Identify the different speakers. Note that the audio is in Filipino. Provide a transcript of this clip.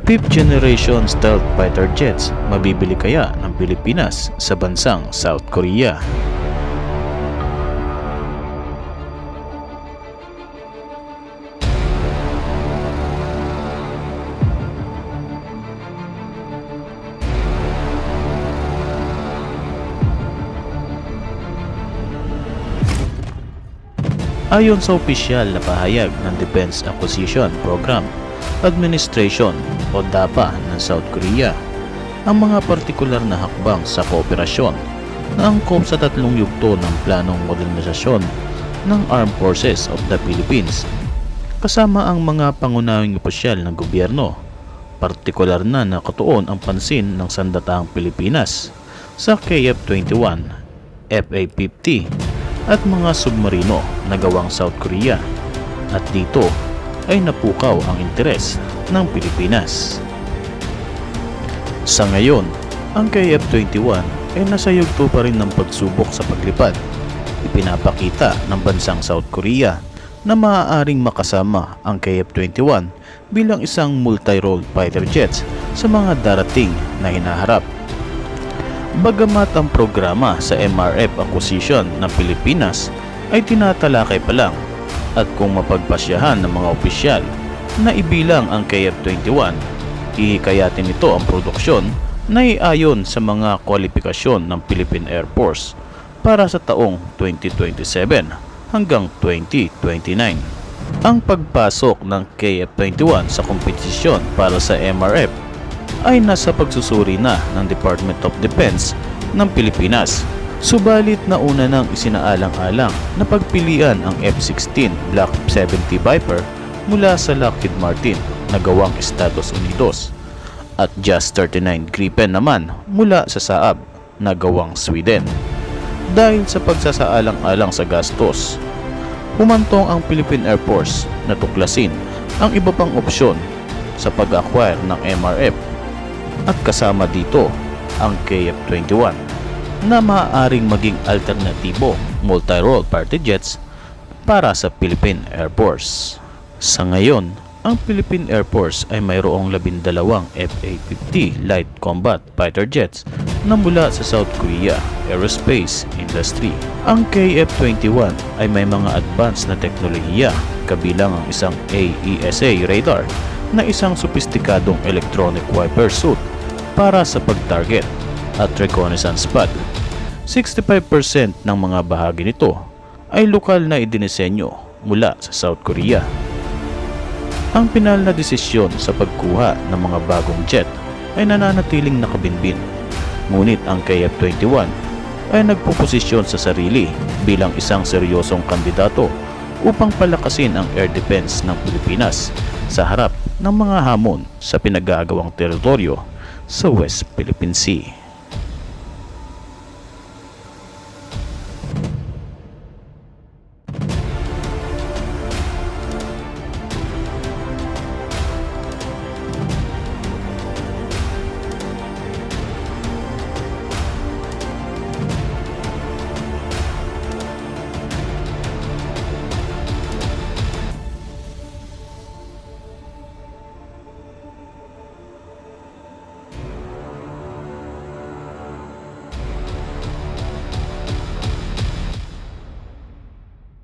Speaker 1: Fifth generation stealth fighter jets mabibili kaya ng Pilipinas sa bansang South Korea? Ayon sa opisyal na pahayag ng Defense Acquisition Program Administration o DAPA ng South Korea, ang mga partikular na hakbang sa kooperasyon na angkop sa tatlong yugto ng planong modernisasyon ng Armed Forces of the Philippines, kasama ang mga pangunahing opisyal ng gobyerno, partikular na nakatuon ang pansin ng Sandatahang Pilipinas sa KF-21, FA-50 at mga submarino na gawang South Korea, at dito ay napukaw ang interes ng Pilipinas. Sa ngayon, ang KF-21 ay nasa yugto pa rin ng pagsubok sa paglipad. Ipinapakita ng bansang South Korea na maaaring makasama ang KF-21 bilang isang multi-role fighter jets sa mga darating na hinaharap. Bagamat ang programa sa MRF acquisition ng Pilipinas ay tinatalakay pa lang, at kung mapagpasyahan ng mga opisyal na ibilang ang KF-21, ihikayatin nito ang produksyon na iayon sa mga kwalifikasyon ng Philippine Air Force para sa taong 2027 hanggang 2029. Ang pagpasok ng KF-21 sa kompetisyon para sa MRF ay nasa pagsusuri na ng Department of Defense ng Pilipinas. Subalit nauna nang isinaalang-alang na pagpilian ang F-16 Block 70 Viper mula sa Lockheed Martin na gawang Estados Unidos at JAS 39 Gripen naman mula sa Saab na gawang Sweden. Dahil sa pagsasaalang-alang sa gastos, humantong ang Philippine Air Force na tuklasin ang iba pang opsyon sa pag-acquire ng MRF, at kasama dito ang KF-21 na maaaring maging alternatibo multi-role fighter jets para sa Philippine Air Force. Sa ngayon, ang Philippine Air Force ay mayroong 12 FA-50 light combat fighter jets na mula sa South Korea Aerospace Industry. Ang KF-21 ay may mga advanced na teknolohiya, kabilang ang isang AESA radar na isang sopistikadong electronic wiper suit para sa pag-target at reconnaissance pad. 65% ng mga bahagi nito ay lokal na idinisenyo mula sa South Korea. Ang pinal na desisyon sa pagkuha ng mga bagong jet ay nananatiling nakabinbin, ngunit ang KF-21 ay nagpoposisyon sa sarili bilang isang seryosong kandidato upang palakasin ang air defense ng Pilipinas sa harap ng mga hamon sa pinag-aagawang teritoryo sa West Philippine Sea.